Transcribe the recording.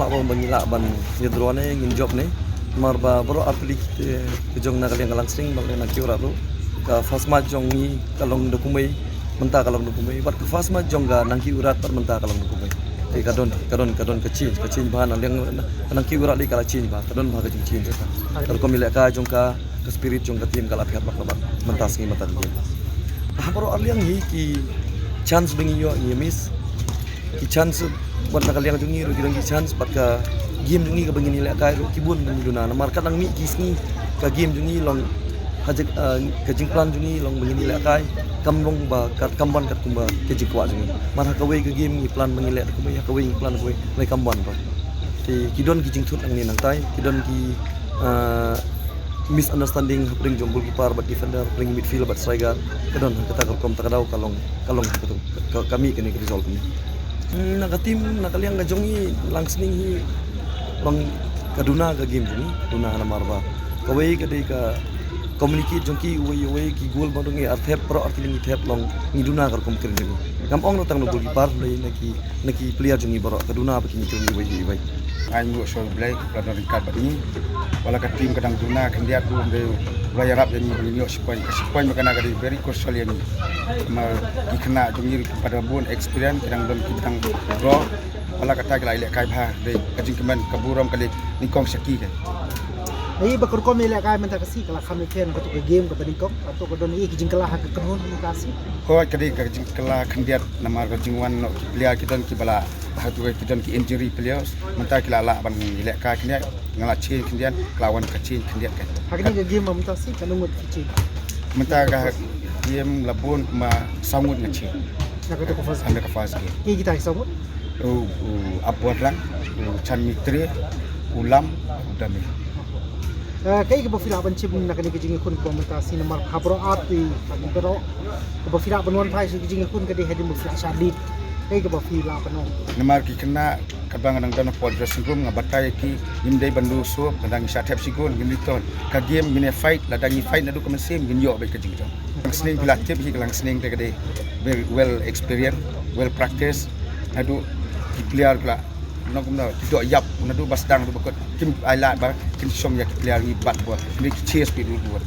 bang bangila ban yedrone ngin job ne marba bro atlik kejong na kaliang kalang sing bang na kiura ro ka fasma jong ni kalong dokumai menta kalong dokumai bat ka fasma jong ga nang kiura tar menta kalong dokumai te kadon kecil bahan yang nang kiura li kala chin ba kadon ba ka chin ta kal ko milek ka jong ka spirit jong ka tim kala phat bak menta singi mata dia bro aliang hi ki chance bengi yo ni miss ki chance buat nak kalian jungi ro ki chance pat ka game jungi ka bengi nilai kai ro kibun bengi duna mar kat nang mi kisni ka game jungi long hajak ka jingplan jungi long bengi nilai kai kamrong ba kat kamban kat kumba ke jikwa jungi mar ka we ka game ni plan bengi nilai kumba ka we plan we le kamban ba ti kidon ki jingthut ang ni nang tai kidon ki misunderstanding bring jombul kipar bat defender bring midfield bat striker kadon kata kom takadaw kalong kami kini resolve ni nakatim nakaliang ngajongi langsning hi bang kaduna ka game juni kaduna na marba kawai kadai ka communicate jongki uwe ki goal badungi arthep pro artiling thep long ngiduna kar kom kirin juni gampong no tang no goalkeeper lay naki player juni baro kaduna ba kini kirin uwe anh ngựa soi play là nó rikat ini wala ka tim kadang duna kan dia tu de bayar rap yani beli ngựa sepoin makana kadi very crucial yani ma dikena jungir pada bon experience kadang don kitang draw wala kata kala ile kai pha de kajing kemen kaburam kali nikong saki kan Ini bakal kau milih kai mentak kasih kalau kami kian kau tu game kau banding kau atau kau doni kijing kelah ke kerhun kasih. Kau kadi kajing kelah kendiat nama kajing wan no player kita ki bala hatu kita ki injury players mentak kila la ban ile kai kendiat ngala change kendiat lawan ka change kendiat kan. Hari ni game mentak sih kan umut kecil. Mentak ka game labun ma sangut ngaci. Nak kau tu kau Anda ka faz game. Ki kita hisap umut. Abuat lang chan mitri ulam udami. Kaya ka ba fila bancim na kani kijing kun ko mata sinamar habro ati pero ka ba fila banwan phai si kijing kun kadi hedin fila sadit kaya ka ba fila panon namar ki kena kabang nang dan pod dressing room ngabatai ki imdai bandu so kadang isa tap sigol ngiliton ka game mine fight ladangi fight nadu ka mesim ngin yo be kijing jong sning bila tip hi kalang sning te kade very well experienced well practice nadu ki player kala nó cũng là cái đội dập nó đu bas đăng đu bật kim ai lại ba kim sông ya player ni bat buat ni cheers pi dulu buat